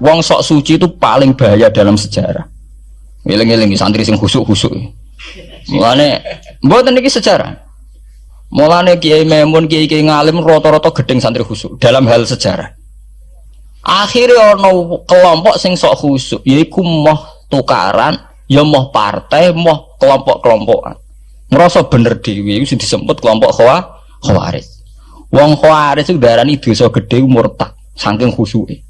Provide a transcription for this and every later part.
Wong sok suci itu paling bahaya dalam sejarah. Ngeling-ngeling santri sing khusuk-khusuk. Mulane mboten niki sejarah. Mulane Kiai Memun, Kiai ngalim rata-rata gedeng santri khusuk dalam hal sejarah. Akhirnya ono kelompok sing sok khusuk, yaiku moh tukaran, ya moh partai, moh kelompok-kelompokan. Ngerasa bener dhewe iku disebut kelompok Khawarij. Wong Khawarij itu darani dosa gedhe murtad saking khusuke.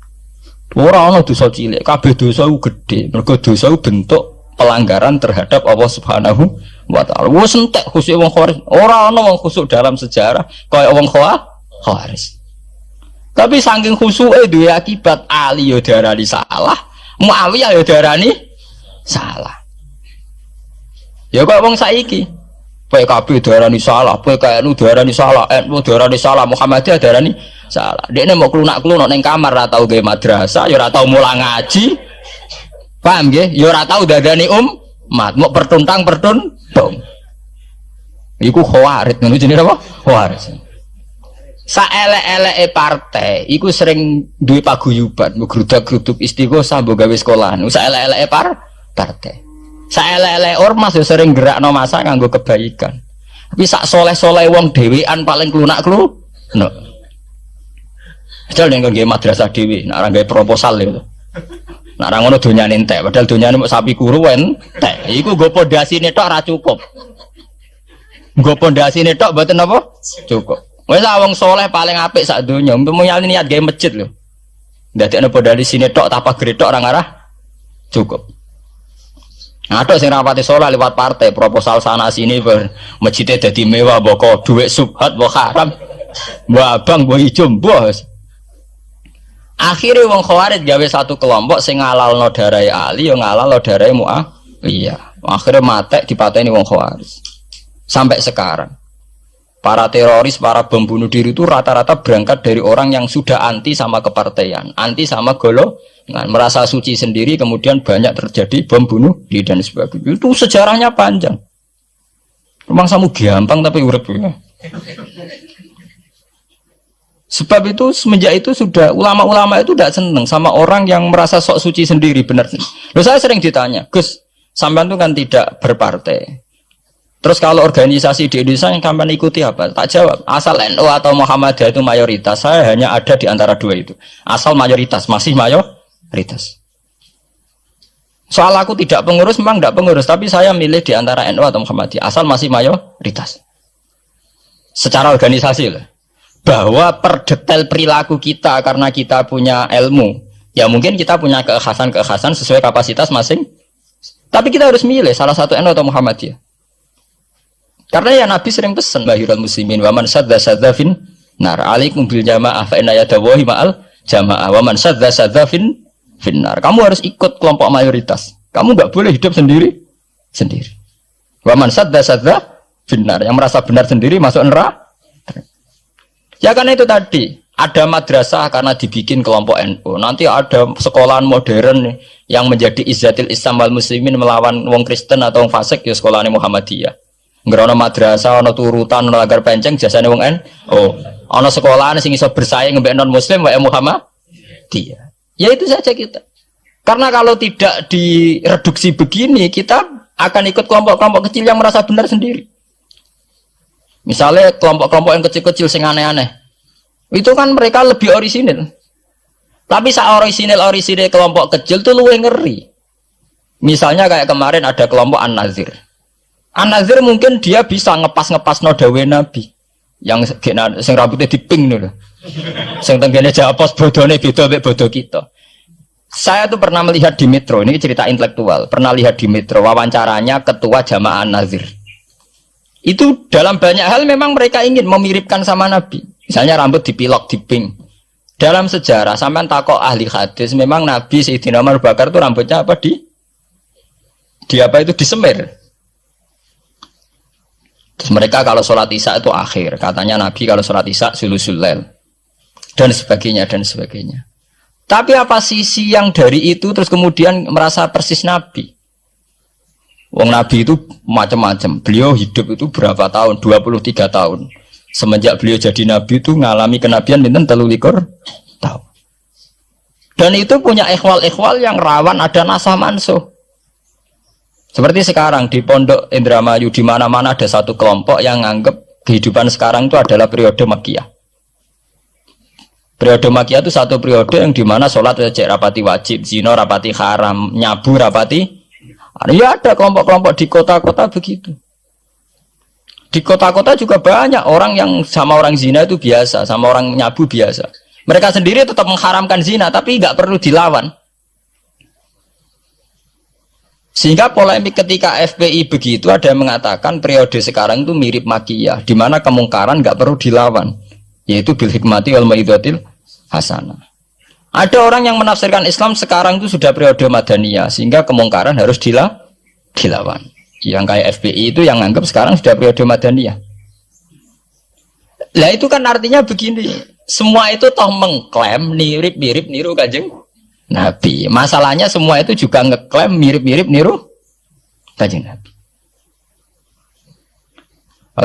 Ora ana dosa cilik, kabeh dosa ku gedhe. Mergo dosa ku bentuk pelanggaran terhadap Allah Subhanahu wa taala. Wes entek khusuk wong Khawarij. Ora ana wong khusuk dalam sejarah kaya wong Khawarij. Tapi saking khusuke duwe akibat Ali yo diarani salah, Muawiyah yo diarani salah. Ya kok wong saiki PKB diarani salah, PKNU diarani salah, NU diarani salah, Muhammadiyah diarani salah. Dekne mau klunak-klunuk ning kamar ora tau gawe madrasah, ya ora tau mulang ngaji. Paham nggih? Ya ora tau dadani umat, mau pertuntang-pertuntung. Iku Khawarij, ngono jenenge apa? Khawarij. Saelek-eleke partai iku sering duwe paguyuban, ngrudak-gruduk Istighosah mbok gawe sekolahan. Saelek-eleke partai. Saelek-eleke ormas yo sering gerakno masa nganggo kebaikan. Tapi sak soleh-soleh wong dhewean paling klunak-klunuk. Padahal nek nggih madrasah dhewe, nek ora gawe proposal lho. Nek ora ngono donyane entek, padahal donyane mung sapi kuru entek. Iku nggo pondasine tok ora cukup. Nggo pondasine tok mboten apa? Cukup. Wis wong soleh paling apik sak donya, umpama niat gawe masjid lho. Ndadekno pondasine tok apa gretok ora ngarah cukup. Ada sing rapati soleh lewat partai, proposal sana sini masjidnya jadi mewah, boko duit subhat, boko haram, mbok abang, mbok ijo, bos. Akhirnya wong Khawarij gawe satu kelompok sing ngalalno darai Ali, yang ngalalno darai Muawiyah. Akhirnya matek dipateni wong Khawarij. Sampai sekarang, para teroris, para bom bunuh diri itu rata-rata berangkat dari orang yang sudah anti sama kepartaian, anti sama golongan, merasa suci sendiri, kemudian banyak terjadi bom bunuh diri dan sebagainya. Itu sejarahnya panjang. Memang samu gampang tapi urip ya. Sebab itu semenjak itu sudah ulama-ulama itu tidak senang sama orang yang merasa sok suci sendiri, benar. Loh, saya sering ditanya, Gus, sampean itu kan tidak berpartai. Terus kalau organisasi di Indonesia yang sampean ikuti apa? Tak jawab. Asal NU atau Muhammadiyah itu mayoritas, saya hanya ada di antara dua itu. Asal mayoritas, masih mayoritas. Soal aku tidak pengurus, memang tidak pengurus, tapi saya milih di antara NU atau Muhammadiyah. Asal masih mayoritas. Secara organisasi lah. Bahwa per detail perilaku kita karena kita punya ilmu, ya mungkin kita punya keekhasan sesuai kapasitas masing. Tapi kita harus milih salah satu NU atau Muhammadiyah. Karena ya Nabi sering pesan bahirul muslimin wa man sadza fin nar alaikum bil jamaah fa inna yadawahi ma'al jamaah wa man sadza fin nar. Kamu harus ikut kelompok mayoritas. Kamu enggak boleh hidup sendiri. Wa man sadza fin nar, yang merasa benar sendiri masuk neraka. Ya karena itu tadi, ada madrasah karena dibikin kelompok NU. Nanti ada sekolahan modern yang menjadi izzatil Islam wal muslimin melawan wong Kristen atau wong fasik, ya sekolahan Muhammadiyah. Ngerono madrasah, ono turutan, ono lagar penceng, jasane wong NU. Ono sekolahan sing iso bersaing mbek non muslim wae Muhammadiyah. Ya itu saja kita. Karena kalau tidak direduksi begini, kita akan ikut kelompok-kelompok kecil yang merasa benar sendiri. Misalnya kelompok-kelompok yang kecil-kecil sing aneh-aneh, itu kan mereka lebih orisinil. Tapi saat orisinil kelompok kecil tuh luwih ngeri. Misalnya kayak kemarin ada kelompok An-Nazir. An-Nazir mungkin dia bisa ngepas nodawe Nabi, yang sing rambutnya diping dulu, sing tenggene japos bodone beda mek bodo kita. Saya tuh pernah melihat di Metro, ini cerita intelektual. Pernah lihat di Metro wawancaranya ketua Jamaah An-Nazir. Itu dalam banyak hal memang mereka ingin memiripkan sama Nabi. Misalnya rambut dipilok, diping. Dalam sejarah, sampean takok ahli hadis, memang Nabi Sayyidina Umar Bakar itu rambutnya apa disemir. Terus mereka kalau sholat isya itu akhir. Katanya Nabi kalau sholat isya sulusul lail. Dan sebagainya. Tapi apa sisi yang dari itu terus kemudian merasa persis Nabi? Wong Nabi itu macam-macam. Beliau hidup itu berapa tahun? 23 tahun. Semenjak beliau jadi Nabi itu ngalami kenabian pinten 23 tahun. Dan itu punya ikhwal-ikhwal yang rawan ada nasah mansuh. Seperti sekarang di Pondok Indramayu, di mana-mana ada satu kelompok yang nganggap kehidupan sekarang itu adalah periode Makkiyah. Periode Makkiyah itu satu periode yang dimana sholat wajib rapati wajib, zina rapati haram, nyabu rapati. Ya ada kelompok-kelompok di kota-kota begitu. Di kota-kota juga banyak orang yang sama orang zina itu biasa, sama orang nyabu biasa. Mereka sendiri tetap mengharamkan zina, tapi nggak perlu dilawan. Sehingga polemik ketika FPI begitu, ada yang mengatakan periode sekarang itu mirip Makkiyah, di mana kemungkaran nggak perlu dilawan, yaitu bil hikmati wal mau'izatil hasanah. Ada orang yang menafsirkan Islam sekarang itu sudah periode Madaniyah, sehingga kemungkaran harus dilawan. Yang kayak FPI itu yang anggap sekarang sudah periode Madaniyah. Lah itu kan artinya begini, semua itu toh mengklaim mirip-mirip niru Kanjeng Nabi. Masalahnya semua itu juga ngeklaim mirip-mirip niru Kanjeng Nabi.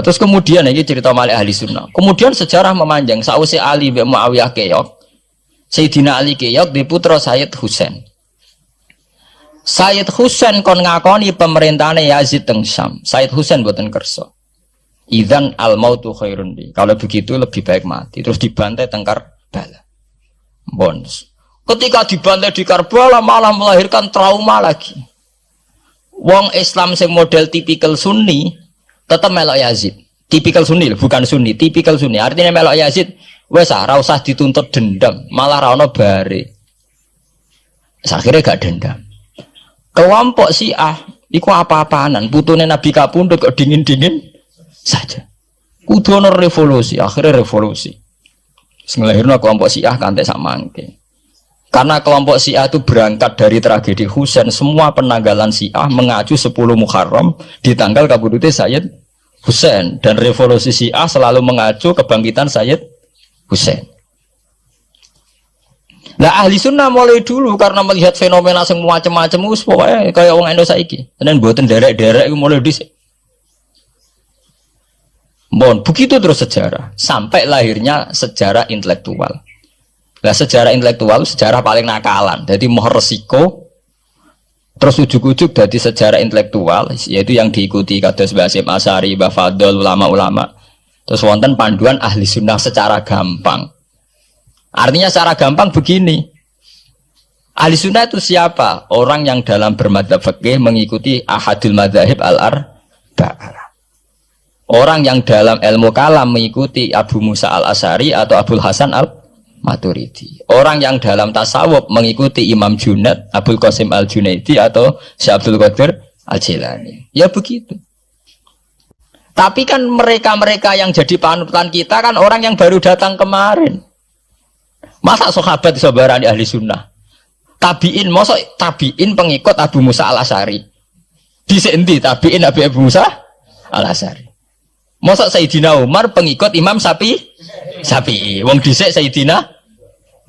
Terus kemudian ini cerita Malik ahli sunnah. Kemudian sejarah memanjang. Sausi Ali bin Muawiyah keok, Sayyidina Ali keok di putra Sayyid Husain. Sayyid Husain kon ngakoni pemerintahane Yazid teng Syam. Sayyid Husain boten kersa. Idzan al mautu khairun li. Kalau begitu lebih baik mati. Terus dibantai teng Karbala. Bonus. Ketika dibantai di Karbala malah melahirkan trauma lagi. Wong Islam sing model tipikal Sunni tetap melok Yazid. Tipikal Sunni bukan Sunni, tipikal Sunni. Artinya melok Yazid wes ora usah dituntut dendam, malah ra ono bare. Akhirnya gak dendam. Kelompok Syiah iku apa-apaanan, putune Nabi kapundhut kok dingin-dingin saja. Kudu ono revolusi, akhirnya revolusi. Ngelahirno kelompok Syiah kantek sak mangke. Karena kelompok Syiah itu berangkat dari tragedi Husain, semua penanggalan Syiah mengacu 10 Muharram di tanggal kabudute Sayyid Husain, dan revolusi Syiah selalu mengacu kebangkitan Sayyid Husain. Nah ahli sunnah mulai dulu karena melihat fenomena semua macam-macam us pokoknya kayak orang Indonesia iki. Dan buatan derek-derek mulai dhisik. Bon, begitu terus sejarah sampai lahirnya sejarah intelektual. Nah sejarah intelektual sejarah paling nakalan. Jadi mau resiko terus ujuk-ujuk dari sejarah intelektual yaitu yang diikuti kados Mbah Hasyim Asy'ari, Mbah Fadl, ulama-ulama. Terus wonten panduan ahli sunnah secara gampang. Artinya secara gampang begini. Ahli sunnah itu siapa? Orang yang dalam bermadzhab fikih mengikuti ahadul madzahib al-arba'ah. Orang yang dalam ilmu kalam mengikuti Abu Musa al-Asy'ari atau Abul Hasan al-Maturidi. Orang yang dalam tasawuf mengikuti Imam Junaid, Abul Qasim al-Junaidi atau Syekh Abdul Qadir al-Jilani. Ya begitu. Tapi kan mereka-mereka yang jadi panutan kita kan orang yang baru datang kemarin. Masa sahabat sabarani ahli sunnah? Tabiin, masa tabiin pengikut Abu Musa al-Asy'ari? Dhisik endi tabiin Abu Musa al-Asy'ari? Masa Sayyidina Umar pengikut Imam Syafi'i? Wong dhisik Sayyidina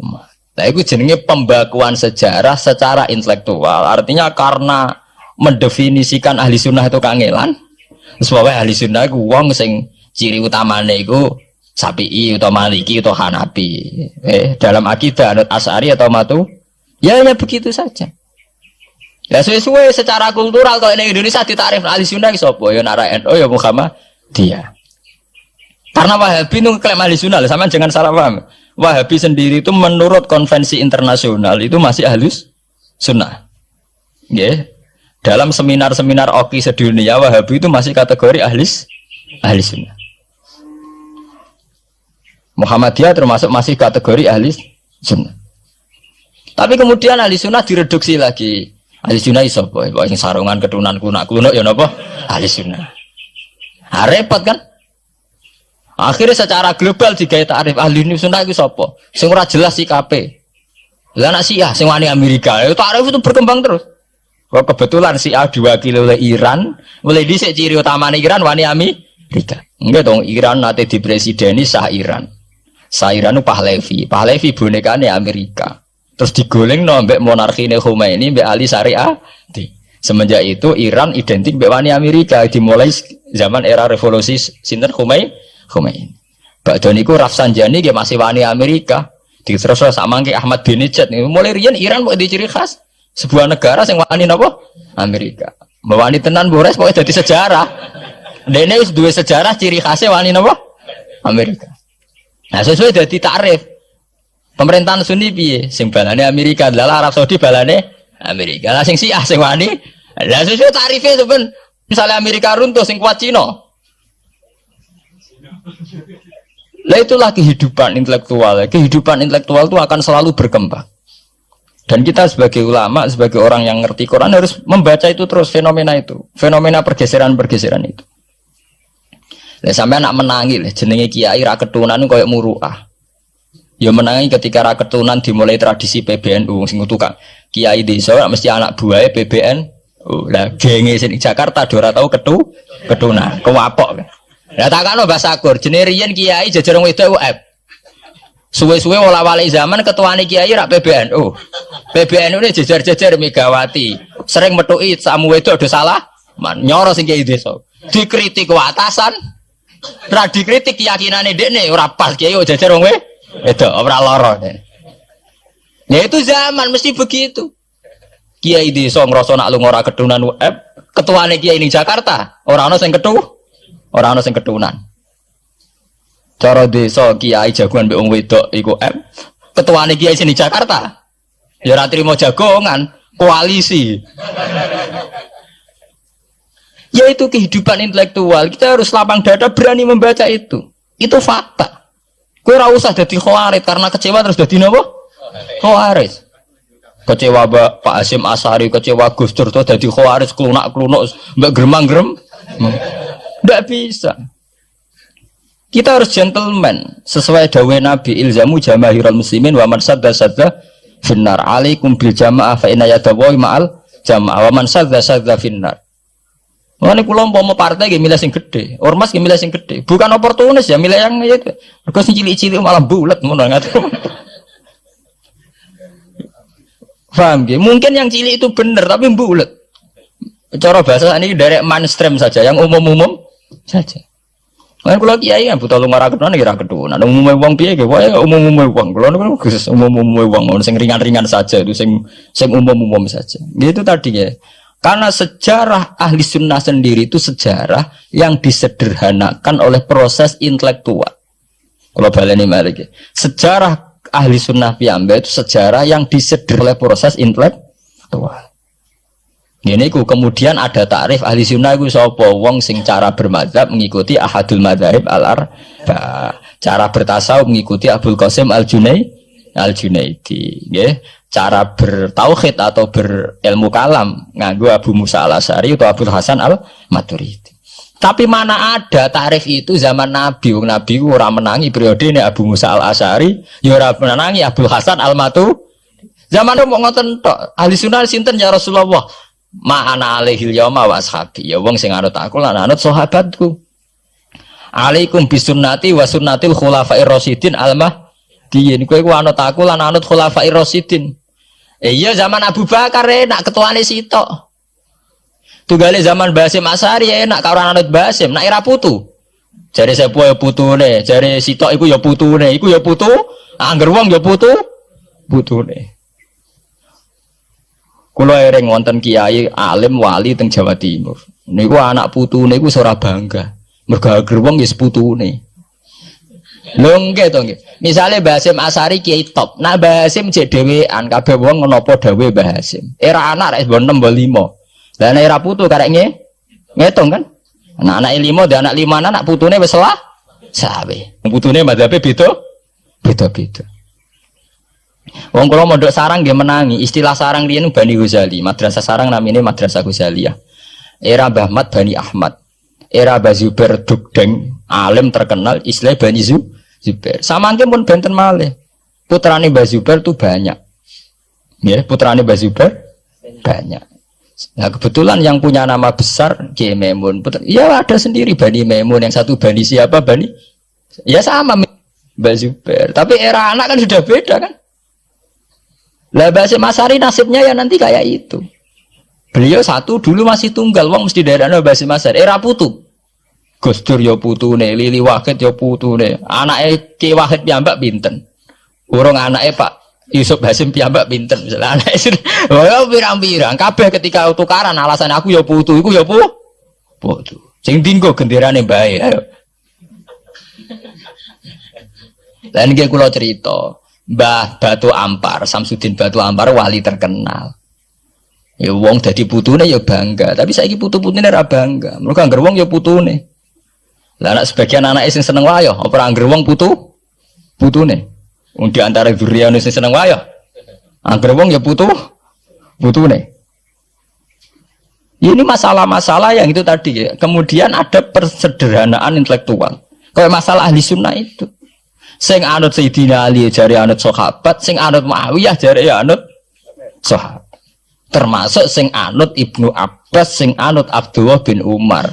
Umar. Nah itu jenenge pembakuan sejarah secara intelektual. Artinya karena mendefinisikan ahli sunnah itu kangelan. Sebabnya ahli sunnah itu wong sing ciri utamanya itu Syafi'i atau Maliki atau Hanafi. Dalam akidah anut Asy'ari atau Matu, ya begitu saja. Ya sesuai secara kultural kalau di Indonesia ditarif ahli sunnah sapa? Ya nara NU ya Muhammadiyah. Karena Wahabi itu klaim ahli sunnah, sama jangan salah paham. Wahabi sendiri itu menurut konvensi internasional itu masih ahli sunnah. Ya. Dalam seminar-seminar OKI sedunia Wahabi itu masih kategori ahli sunnah. Muhammadiyah termasuk masih kategori ahli sunnah. Tapi kemudian ahli sunnah direduksi lagi. Ahli sunnah iso apa? Sing sarungan ketunan kuno ya napa? Ahli sunnah. Ah, repot kan? Akhirnya secara global digawe takrif ahli sunnah iku sapa? Sing ora jelas sikape. Lah anak Syiah sing wani Amerika, takrif itu berkembang terus. Kok kebetulan Syiah diwakili oleh Iran, mulai dhisik ciri utamane Iran wani Amerika. Enggak dong, Iran nate dipresideni Shah Iran. Shah Iran itu Pahlavi bonekane Amerika. Terus digolengno mbek monarkine Khomeini mbek Ali Syariah. Semenjak itu Iran identik mbek wani Amerika dimulai zaman era revolusi sinten Khomeini. Badhe niku Rafsanjani dia masih wani Amerika. Terus sama ke Ahmad bin Nijat nih. Mulai riyen Iran kok di ciri khas sebuah negara yang wani napa? Amerika. Wani tenan Bores pokoknya jadi sejarah. Dene wis duwe sejarah ciri khasnya wani napa? Amerika. Nah, sesuai dadi takrif. Pemerintahan Sunni piye? Sing balane Amerika, lha Arab Saudi balane Amerika. Lah sing Syiah sing wani. Lah sesuai tarife itu ben misalnya Amerika runtuh sing kuat Cina. Lah itulah kehidupan intelektual. Kehidupan intelektual itu akan selalu berkembang. Dan kita sebagai ulama, sebagai orang yang ngerti Quran harus membaca itu terus fenomena itu, fenomena pergeseran-pergeseran itu. Lah sampai anak menangi lah jenenge kiai ra ketunan koyo muruah. Ya menangi ketika ra ketunan dimulai tradisi PBNU sing tukang kiai desa mesti anak buahe PBNU. Lah genge sing Jakarta ora tau ketunan, kewapok. Lah takano Mbah Sakur, jenenge riyen kiai jejer wong wedok UF. Suwe-suwe wala-wali zaman ketuane kiai rak PBNU. PBNU ini jejer-jejer Megawati. Sering metuki samu wedok do salah, nyoro sing kiai desa. Dikritik ke atasan, ra dikritik keyakinane dekne ora pas kiai jejer wong wedok ora lara. Ya itu zaman mesti begitu. Kiai desa ngrasa nak lunga ora ketunan UF, ketuane kiai ning Jakarta, ora ana sing Orang ana sing ketunan. Cara desa kiai jagoan mbek wong wedok iku ketuane kiai sini Jakarta. Ya ora trimo jagongan, koalisi. Ya itu kehidupan intelektual. Kita harus lapang dada berani membaca itu. Itu fakta. Kowe ora usah dadi khawarit karena kecewa terus dadi napa? Khawarit. Kecewa Pak Hasyim Asy'ari, kecewa Gus Dur terus dadi khawarit klunak-klunuk mbek gremang-grem. Tidak bisa. Kita harus gentleman sesuai dawuh Nabi ilzamu jamaahirul muslimin wa man sadda finnar alaikum bil jamaah fa inna yadallahi ma'al jamaah wa man sadda finnar. Mane kula umpama partai nggih milih sing gedhe, ormas nggih milih sing gedhe. Bukan oportunis ya milih yang itu. Mergo sing cilik-cilik malah bulet ngono ngaten. Paham nggih? Mungkin yang cilik itu benar tapi bulet. Cara bahasa ini dari mainstream saja, yang umum-umum saja. Kan kalau kiai kan butuh lunga ra ketunan kira ketunan. Umumnya wong piye ge wae umum-umum wong. Kalau niku khusus umum-umum wong sing ringan-ringan saja itu sing umum-umum saja. Gitu tadi ya. Karena sejarah ahli sunnah sendiri itu sejarah yang disederhanakan oleh proses intelektual. Kalau baleni mari sejarah ahli sunnah piyambak itu sejarah yang disederhanakan oleh proses intelektual. Ini kemudian ada takrif ahli sunnah itu sapa wong sing cara bermadzhab mengikuti ahadul madzhab al-arba, cara bertasawuf mengikuti Abdul Qasim al-Junaidi, nggih. Cara bertauhid atau berilmu kalam nganggo Abu Musa al-Asy'ari atau Abdul Hasan al-Maturidi. Tapi mana ada takrif itu zaman Nabi, Nabi ora menangi periode ini Abu Musa al-Asy'ari, ya ora menangi Abdul Hasan al-Maturidi. Zaman itu mau ngoten tok. Ahli sunnah sinten ya Rasulullah? Ma'ana alaihil yauma wa ashabi. Ya wong sing anut aku lan anut sahabatku. Alaikum bisunnati wa sunnatil khulafair rasyidin al-mahdiyyin. Kowe ku anut aku lan anut khulafair rasyidin. Iya zaman Abu Bakar enak ketuane sitok. Tunggale zaman Basim Asy'ari enak karo anut Basim, nak era putu. Jare sepuh ya putune, jare sitok iku ya putune, iku ya putu, angger wong ya putune. Kula ereng wonten kiai alim wali teng Jawa Timur. Niku anak putune iku ora bangga. Mergo ager wong ya seputune. Lho nggih to nggih. Misale Basim Asy'ari kiai top. Nah Basim jek dhewean kabeh wong menapa dawuh Basim. Era anak rek 6 5. Lah nek era putu karek ngitung kan. Anak-anak 5 dan anak 5 anak putune wis salah. Sawe. Putune madzhabe beda-beda. Wong kula mondok sarang nggih menangi. Istilah sarang riyen Bani Ghazali. Madrasah sarang namine Madrasah Ghazaliyah. Era Mbah Ahmad Bani Ahmad. Era Mbah Zubair Dugdeng, alim terkenal istilah Bani Zubair. Samangke pun benten malih. Putrane Mbah Zubair itu banyak. Ya, putrane Mbah Zubair banyak. Nah, kebetulan yang punya nama besar Kiai Maimun. Ya ada sendiri Bani Maimun, yang satu Bani siapa? Bani. Ya sama Mbah Zubair. Tapi era anak kan sudah beda kan? Lah Basim Asy'ari nasibnya ya nanti kayak itu. Beliau satu dulu masih tunggal, wong mesti daerahnya Basim Asy'ari. Era putu. Gus Dur ya putune, Lili Wahid ya putune. Anake Ki Wahid piyambak pinten? Urung anake Pak Yusuf Hasim piyambak pinten misalnya anake wah pirang-pirang kabeh ketika tukaran alasan aku ya putu iku ya putu. Sing dinggo genderane bae ayo. Lah niki kula cerita, Mbah Batu Ampar, Samsudin Batu Ampar wali terkenal. Ya wong dadi putune ya bangga, tapi saiki putu-putune ora bangga. Mergo angger wong ya putune. Lah anak sebagian anak sing seneng wayah, apa angger wong putune. Wong di antara dzurriyane sing seneng wayah. Angger wong ya putune. Ini masalah-masalah yang itu tadi ya. Kemudian ada persederhanaan intelektual. Kayak masalah ahli sunnah itu. Sing anut Sayyidina Ali jare anut sahabat, sing anut Muawiyah jare ya anut sahabat. Termasuk sing anut Ibnu Abbas, sing anut Abdullah bin Umar.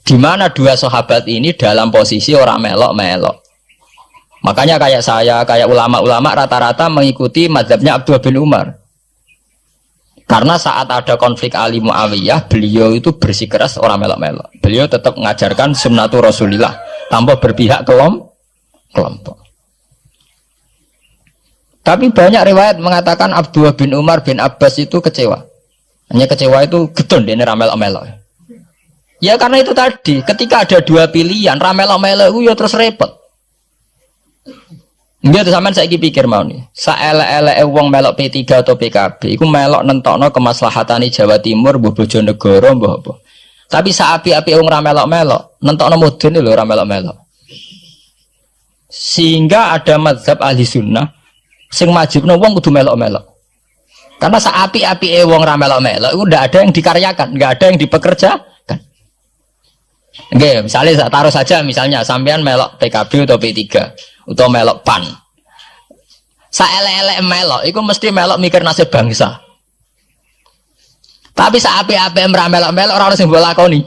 Di mana dua sahabat ini dalam posisi orang melok-melok. Makanya kayak saya, kayak ulama-ulama rata-rata mengikuti mazhabnya Abdullah bin Umar. Karena saat ada konflik Ali Muawiyah, beliau itu bersikeras orang melok-melok. Beliau tetap mengajarkan sunnatul Rasulillah tanpa berpihak kelompok. Tapi banyak riwayat mengatakan Abdullah bin Umar bin Abbas itu kecewa. Hanya kecewa itu gedon dia ramelok-melok. Ya karena itu tadi, ketika ada dua pilihan, ramelok-melok itu ya terus repot. Dia tuh sampean saiki pikir mau nih, saelek-eleke wong melok P3 atau PKB, iku melok nentokno kemaslahatane Jawa Timur, mbuh Bojonegoro, mbuh apa. Tapi saapi-api wong ra melok-melok, nentokno mudun lho ora melok-melok. Sehingga ada mazhab ahli sunnah sing majibno wong kudu melok-melok. Karena saapi-api wong ra melok-melok iku ndak ada yang dikaryakan, nggak ada yang dipekerjakan. Oke, misalnya taruh saja misalnya sampean melok PKB atau P3 atau melok PAN. Saelek-elek melok iku mesti melok mikir nasib bangsa. Tapi saapi-api ra melok-melok ora ono sing mbok lakoni.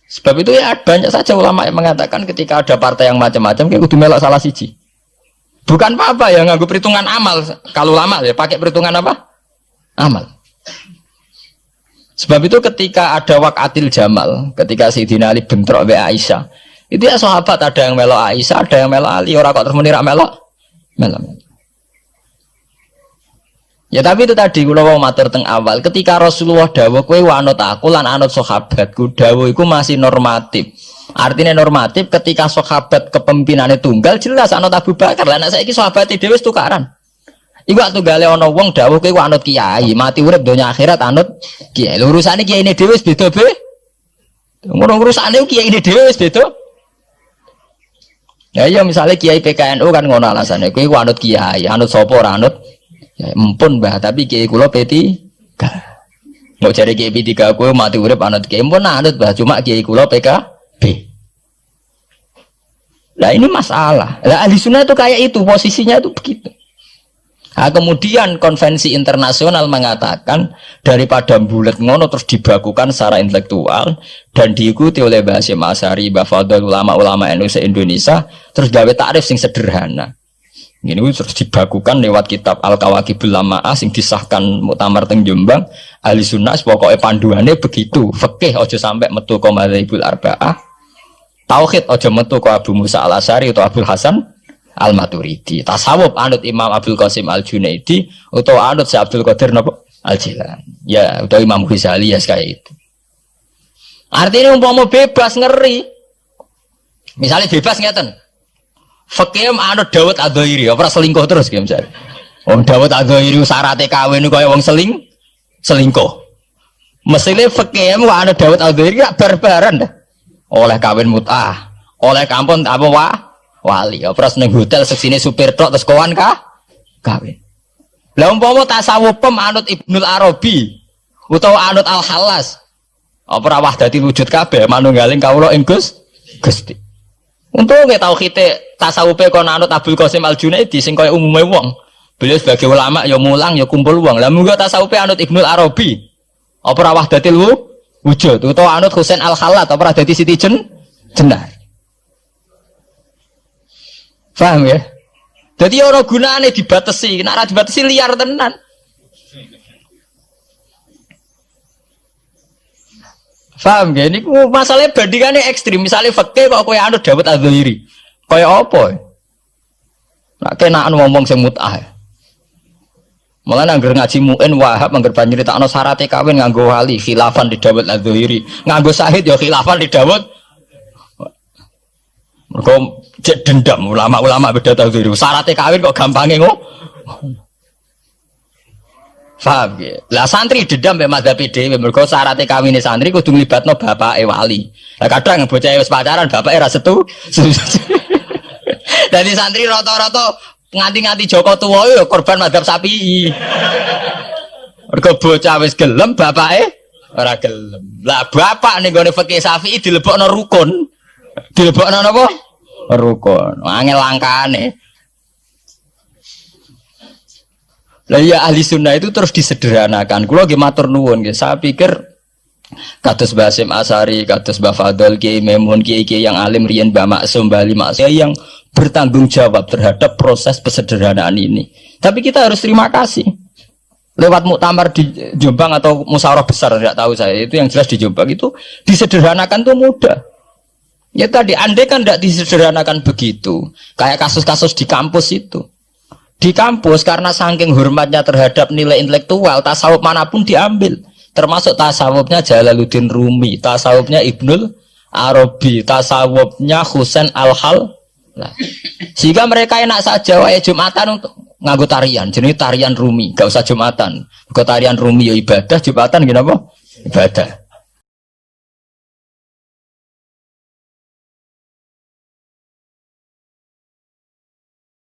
Sebab itu ya banyak saja ulama yang mengatakan ketika ada partai yang macam-macam kayak kudu melok salah siji. Bukan apa-apa ya nganggo perhitungan amal. Kalau ulama ya pakai perhitungan apa? Amal. Sebab itu ketika ada waqatil Jamal, ketika Sayyidina Ali bentrok be Aisyah, itu ya sahabat ada yang melok Aisyah, ada yang melok Ali, orang kok terus muni ra melok. Ya tapi itu tadi kula wau matur teng awal, ketika Rasulullah dawuh kowe anut aku lan anut sahabatku, dawuh iku masih normatif. Artinya normatif ketika sahabat kepemimpinannya tunggal jelas anut Abu Bakar. Lah nek saiki sahabate dhewe wis tukaran. Iku tunggale ana wong dawuh kowe anut kiai, mati urip donya akhirat anut kiai. Lho urusane kiyaine dhewe wis beda be. Ngono urusane kiyaine dhewe wis beda. Ya iya misalnya kiai PKNU kan ngono alasane, kowe anut kiai, anut sapa ora anut. Ya empun Mbah, tapi kiai kula P3. Mau cari kiai P3 kowe mati urip anut kiai, empun anut Mbah, cuma kiai kula PKB. Lah ini masalah. Lah ahli sunnah itu kayak itu, posisinya itu begitu. Nah, kemudian konvensi internasional mengatakan daripada bulet ngono terus dibakukan secara intelektual dan diikuti oleh Mbah Hasyim Asy'ari, Mbah Fadl, ulama-ulama NU se-Indonesia, terus gawe takrif sing sederhana. Ini terus dibakukan lewat kitab Al-Kawakibul Lama'ah sing disahkan Muktamar teng Jombang. Ahli sunnah pokoknya panduannya begitu. Fikih aja sampai metu ka madzhabul arba'ah. Tauhid aja metu ka Abu Musa Al-Asy'ari atau Abdul Hasan Al-Maturidi. Tasawuf anut Imam Abdul Qasim Al-Junaidi atau anut si Abdul Qadir Al-Jilani. Ya, atau Imam Ghazali ya kayak itu. Artinya umpama bebas ngeri. Misalnya bebas ngeten. Fikih anut Dawud Adzairi, ora selingkuh terus ki misalnya. Wong Dawud Adzairi syaratnya kawin kaya wong selingkuh. Mesine fikih anut Dawud Adzairi gak barbaran dah. Oleh kawin mut'ah, oleh kampung apa wali, ora seneng hotel seksine supir tok terus kawan kawin. Lah umpama tasawuf anut Ibnul Arabi utawa anut Al-Hallas, apa ora wahdati wujud kabeh manunggaling kawula ing Gusti. Untuk nggak tahu kita tasawufe kon anut Abdul Qasim Al-Junaidi sing kaya umume wong. Beliau sebagai ulama ya mulang ya kumpul wong. Lah munggo tasawufe anut Ibnul Arabi. Apa ora wahdatil wujud utawa anut Husain Al-Khallat apa ora dadi Siti Jenar. Paham ya? Jadi ora gunane dibatasi, nek ora dibatasi liar tenan. Paham ya? Ini masalahnya bandingannya ekstrim. Misalnya fakih kok kowe anut Dawud Adzairi, Kaya apa? Nak kena ngomong sing mut'ah. Malah anggar ngaji muin Wahab anggar nyeritakno syaraté kawin nganggo wali khilafan di Dawud Az-Zuhairi. Nganggo Sahid ya khilafan di Dawud. Mergo cek dendam ulama-ulama beda tau diri. Syaratnya kawin kok gampangnya kok. Paham ya? Lah santri dendam mbek madzhab dhewe mergo syaratnya kawine santri kudu nglibatno bapake wali. Lah kadang bocah wis pacaran bapake ra setu. Dadi santri rata-rata nganti-nganti Joko tuwa yo korban madzhab sapi. Mergo bocah wis gelem bapake ora gelem. Lah bapak ning gone fikih Syafi'i dilebokno rukun. Dilebokno napa? Rukun. Angel langkane. Lah ya ahli sunnah itu terus disederhanakan. Kula nggih matur nuwun nggih. Saya pikir kados Mbah Hasyim Asy'ari, kados Mbah Fadl, Kiai Memun, kiai-kiai yang alim riyen Mbah Maksum, Mbah Ali Maksum yang bertanggung jawab terhadap proses pesederhanaan ini. Tapi kita harus terima kasih. Lewat muktamar di Jombang atau musyawarah besar tidak tahu saya, itu yang jelas di Jombang itu disederhanakan tuh mudah. Ya tadi andai kan tidak disederhanakan begitu, kayak kasus-kasus di kampus itu. Di kampus karena saking hormatnya terhadap nilai intelektual, tasawuf manapun diambil. Termasuk tasawufnya Jalaluddin Rumi, tasawufnya Ibnul Arabi, tasawufnya Husain Al-Hal. Nah, sehingga mereka enak saja wae Jumatan untuk nganggo tarian, jenis tarian Rumi, gak usah Jumatan. Ke tarian Rumi ya ibadah, Jumatan gini apa? Ibadah.